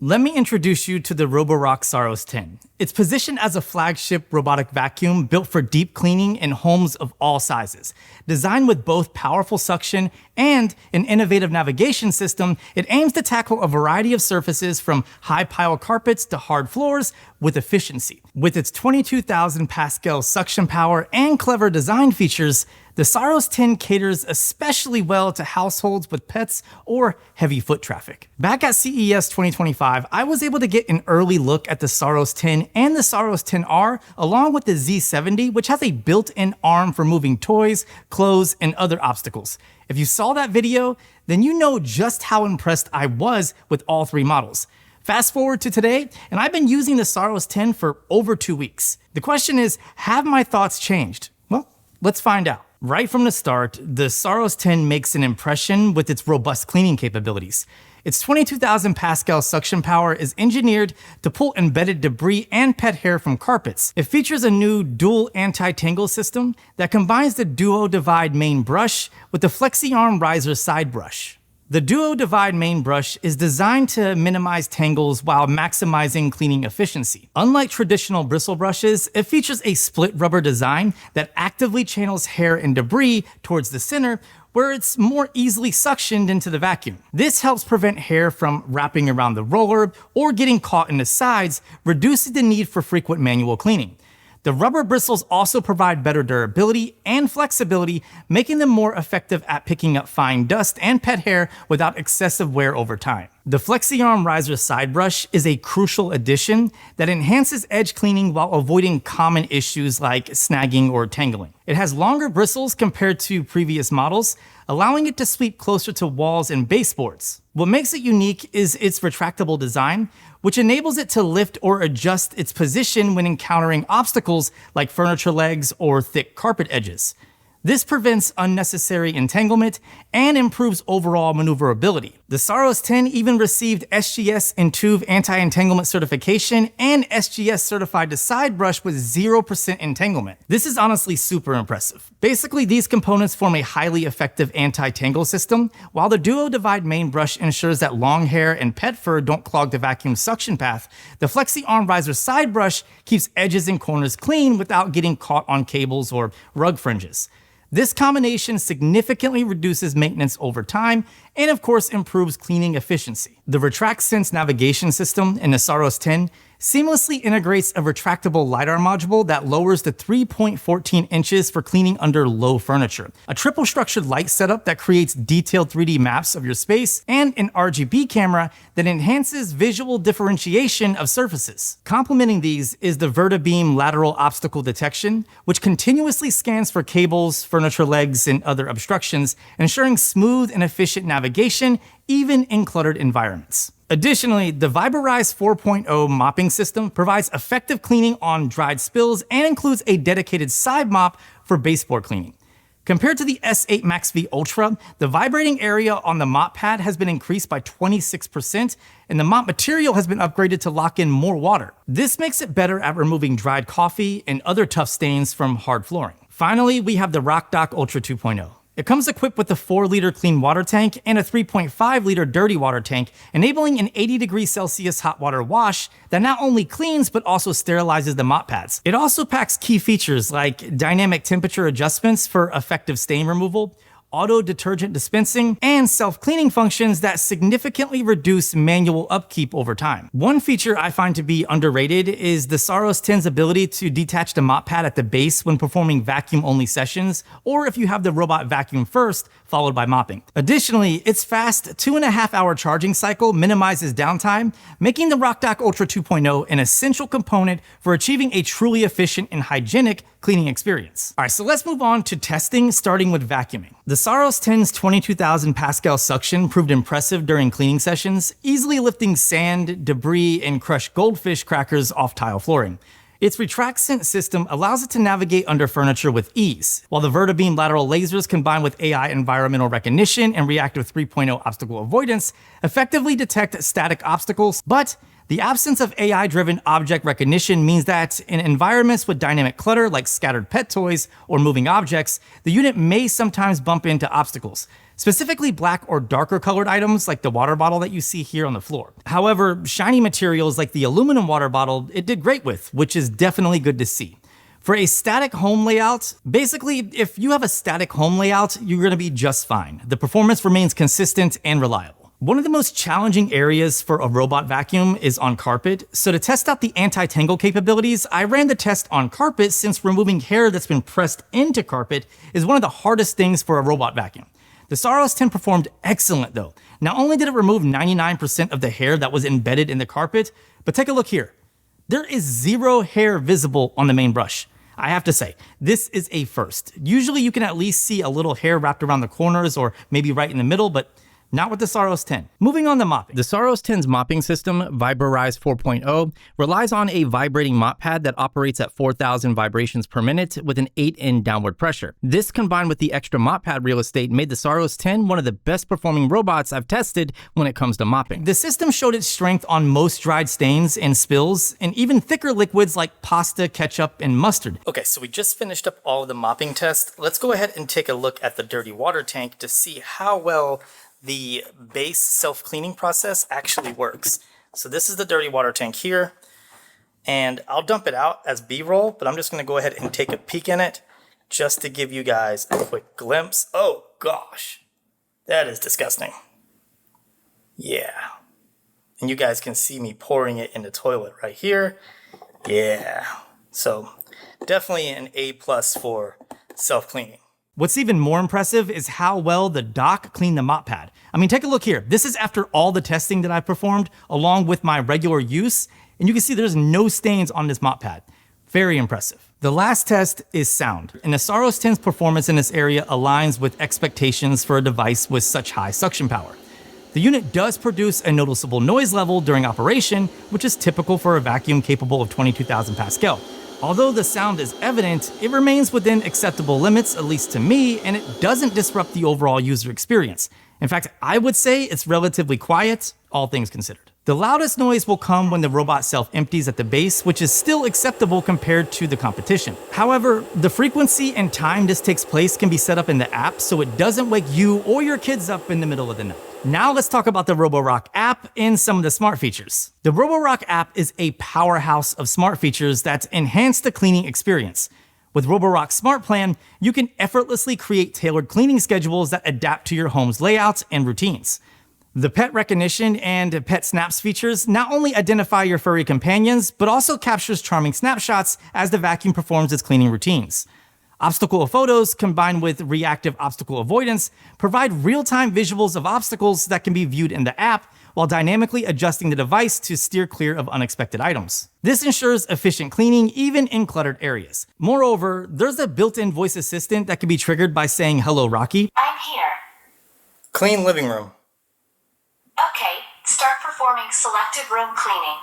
Let me introduce you to the Roborock Saros 10. It's positioned as a flagship robotic vacuum built for deep cleaning in homes of all sizes. Designed with both powerful suction and an innovative navigation system, it aims to tackle a variety of surfaces from high-pile carpets to hard floors with efficiency. With its 22,000 Pascal suction power and clever design features, the Saros 10 caters especially well to households with pets or heavy foot traffic. Back at CES 2025, I was able to get an early look at the Saros 10 and the Saros 10R, along with the Z70, which has a built-in arm for moving toys, clothes, and other obstacles. If you saw that video, then you know just how impressed I was with all three models. Fast forward to today, and I've been using the Saros 10 for over 2 weeks. The question is, have my thoughts changed? Well, let's find out. Right from the start, the Saros 10 makes an impression with its robust cleaning capabilities. Its 22,000 Pascal suction power is engineered to pull embedded debris and pet hair from carpets. It features a new dual anti-tangle system that combines the DuoDivide main brush with the FlexiArm riser side brush. The DuoDivide main brush is designed to minimize tangles while maximizing cleaning efficiency. Unlike traditional bristle brushes, it features a split rubber design that actively channels hair and debris towards the center, where it's more easily suctioned into the vacuum. This helps prevent hair from wrapping around the roller or getting caught in the sides, reducing the need for frequent manual cleaning. The rubber bristles also provide better durability and flexibility, making them more effective at picking up fine dust and pet hair without excessive wear over time. The FlexiArm riser side brush is a crucial addition that enhances edge cleaning while avoiding common issues like snagging or tangling. It has longer bristles compared to previous models, allowing it to sweep closer to walls and baseboards. What makes it unique is its retractable design, which enables it to lift or adjust its position when encountering obstacles like furniture legs or thick carpet edges. This prevents unnecessary entanglement and improves overall maneuverability. The Saros 10 even received SGS and TÜV anti-entanglement certification and SGS certified the side brush with 0% entanglement. This is honestly super impressive. Basically, these components form a highly effective anti-tangle system, while the DuoDivide main brush ensures that long hair and pet fur don't clog the vacuum suction path. The FlexiArm riser side brush keeps edges and corners clean without getting caught on cables or rug fringes. This combination significantly reduces maintenance over time and of course improves cleaning efficiency. The RetractSense Navigation System in the Saros 10 seamlessly integrates a retractable LiDAR module that lowers to 3.14 inches for cleaning under low furniture, a triple structured light setup that creates detailed 3D maps of your space, and an RGB camera that enhances visual differentiation of surfaces. Complementing these is the VertiBeam lateral obstacle detection, which continuously scans for cables, furniture legs, and other obstructions, ensuring smooth and efficient navigation even in cluttered environments. Additionally, the VibraRise 4.0 mopping system provides effective cleaning on dried spills and includes a dedicated side mop for baseboard cleaning. Compared to the S8 Max V Ultra, the vibrating area on the mop pad has been increased by 26%, and the mop material has been upgraded to lock in more water. This makes it better at removing dried coffee and other tough stains from hard flooring. Finally, we have the RockDock Ultra 2.0. It comes equipped with a 4-liter clean water tank and a 3.5-liter dirty water tank, enabling an 80°C hot water wash that not only cleans but also sterilizes the mop pads. It also packs key features like dynamic temperature adjustments for effective stain removal, auto detergent dispensing, and self-cleaning functions that significantly reduce manual upkeep over time. One feature I find to be underrated is the Saros 10's ability to detach the mop pad at the base when performing vacuum-only sessions, or if you have the robot vacuum first, followed by mopping. Additionally, its fast 2.5-hour charging cycle minimizes downtime, making the RockDock Ultra 2.0 an essential component for achieving a truly efficient and hygienic cleaning experience. All right, so let's move on to testing, starting with vacuuming. The Saros 10's 22,000 Pascal suction proved impressive during cleaning sessions, easily lifting sand, debris, and crushed goldfish crackers off tile flooring. Its RetractSense system allows it to navigate under furniture with ease, while the VertiBeam lateral lasers combined with AI environmental recognition and reactive 3.0 obstacle avoidance effectively detect static obstacles, but the absence of AI-driven object recognition means that in environments with dynamic clutter like scattered pet toys or moving objects, the unit may sometimes bump into obstacles. specifically black or darker colored items like the water bottle that you see here on the floor. However, shiny materials like the aluminum water bottle, it did great with, which is definitely good to see. For a static home layout, basically, if you have a static home layout, you're gonna be just fine. The performance remains consistent and reliable. One of the most challenging areas for a robot vacuum is on carpet, so to test out the anti-tangle capabilities, I ran the test on carpet since removing hair that's been pressed into carpet is one of the hardest things for a robot vacuum. The Saros 10 performed excellent though. Not only did it remove 99% of the hair that was embedded in the carpet, but take a look here. There is zero hair visible on the main brush. I have to say, this is a first. Usually you can at least see a little hair wrapped around the corners or maybe right in the middle, but not with the Saros 10. Moving on to mopping. The Saros 10's mopping system, VibraRise 4.0, relies on a vibrating mop pad that operates at 4,000 vibrations per minute with an 8-in downward pressure. This combined with the extra mop pad real estate made the Saros 10 one of the best performing robots I've tested when it comes to mopping. The system showed its strength on most dried stains and spills, and even thicker liquids like pasta, ketchup, and mustard. Okay, so we just finished up all of the mopping tests. Let's go ahead and take a look at the dirty water tank to see how well the base self-cleaning process actually works. So this is the dirty water tank here, and I'll dump it out as B-roll, but I'm just gonna go ahead and take a peek in it just to give you guys a quick glimpse. Oh gosh, that is disgusting. Yeah, and you guys can see me pouring it in the toilet right here. Yeah, so definitely an A+ for self-cleaning. What's even more impressive is how well the dock cleaned the mop pad. I mean, take a look here. This is after all the testing that I performed along with my regular use, and you can see there's no stains on this mop pad. Very impressive. The last test is sound, and the Saros 10's performance in this area aligns with expectations for a device with such high suction power. The unit does produce a noticeable noise level during operation, which is typical for a vacuum capable of 22,000 Pascal. Although the sound is evident, it remains within acceptable limits, at least to me, and it doesn't disrupt the overall user experience. In fact, I would say it's relatively quiet, all things considered. The loudest noise will come when the robot self-empties at the base, which is still acceptable compared to the competition. However, the frequency and time this takes place can be set up in the app so it doesn't wake you or your kids up in the middle of the night. Now let's talk about the Roborock app and some of the smart features. The Roborock app is a powerhouse of smart features that enhance the cleaning experience. With Roborock Smart Plan, you can effortlessly create tailored cleaning schedules that adapt to your home's layouts and routines. The pet recognition and pet snaps features not only identify your furry companions, but also captures charming snapshots as the vacuum performs its cleaning routines. Obstacle photos combined with reactive obstacle avoidance provide real-time visuals of obstacles that can be viewed in the app while dynamically adjusting the device to steer clear of unexpected items. This ensures efficient cleaning even in cluttered areas. Moreover, there's a built-in voice assistant that can be triggered by saying, "Hello, Rocky." I'm here. Clean living room. Okay, start performing selected room cleaning.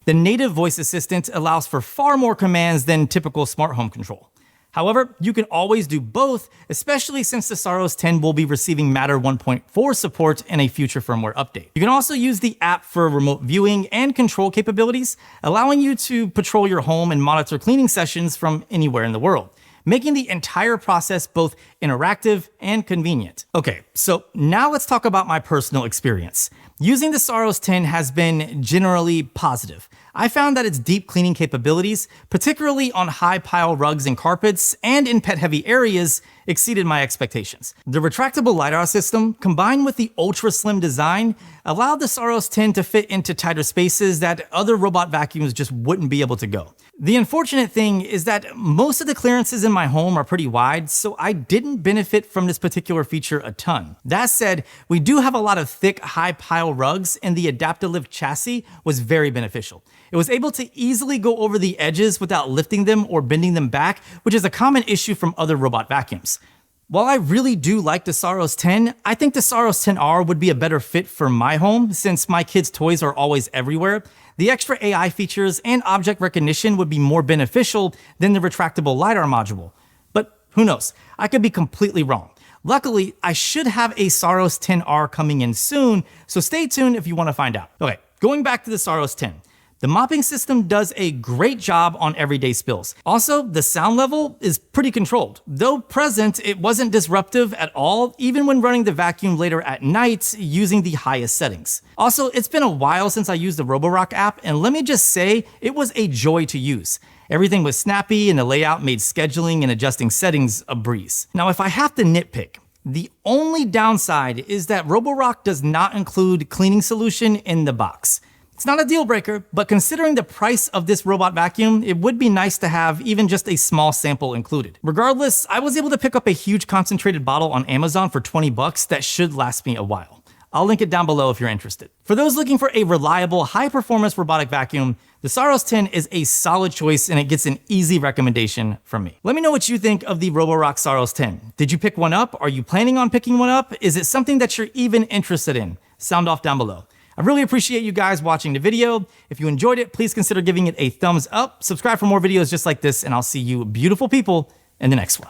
The native voice assistant allows for far more commands than typical smart home control. However, you can always do both, especially since the Saros 10 will be receiving Matter 1.4 support in a future firmware update. You can also use the app for remote viewing and control capabilities, allowing you to patrol your home and monitor cleaning sessions from anywhere in the world, making the entire process both interactive and convenient. Okay, so now let's talk about my personal experience. Using the Saros 10 has been generally positive. I found that its deep cleaning capabilities, particularly on high pile rugs and carpets and in pet heavy areas, exceeded my expectations. The retractable LiDAR system, combined with the ultra slim design, allowed the Saros 10 to fit into tighter spaces that other robot vacuums just wouldn't be able to go. The unfortunate thing is that most of the clearances in my home are pretty wide, so I didn't benefit from this particular feature a ton. That said, we do have a lot of thick, high pile rugs, and the AdaptiLift Chassis was very beneficial. It was able to easily go over the edges without lifting them or bending them back, which is a common issue from other robot vacuums. While I really do like the Saros 10, I think the Saros 10R would be a better fit for my home since my kids' toys are always everywhere. The extra AI features and object recognition would be more beneficial than the retractable LiDAR module. But who knows? I could be completely wrong. Luckily, I should have a Saros 10R coming in soon, so stay tuned if you want to find out. Okay, going back to the Saros 10. The mopping system does a great job on everyday spills. Also, the sound level is pretty controlled. Though present, it wasn't disruptive at all, even when running the vacuum later at night using the highest settings. Also, it's been a while since I used the Roborock app, and let me just say, it was a joy to use. Everything was snappy and the layout made scheduling and adjusting settings a breeze. Now, if I have to nitpick, the only downside is that Roborock does not include cleaning solution in the box. It's not a deal breaker, but considering the price of this robot vacuum, it would be nice to have even just a small sample included. Regardless, I was able to pick up a huge concentrated bottle on Amazon for 20 bucks that should last me a while. I'll link it down below if you're interested. For those looking for a reliable, high-performance robotic vacuum, the Saros 10 is a solid choice and it gets an easy recommendation from me. Let me know what you think of the Roborock Saros 10. Did you pick one up? Are you planning on picking one up? Is it something that you're even interested in? Sound off down below. I really appreciate you guys watching the video. If you enjoyed it, please consider giving it a thumbs up, subscribe for more videos just like this, and I'll see you beautiful people in the next one.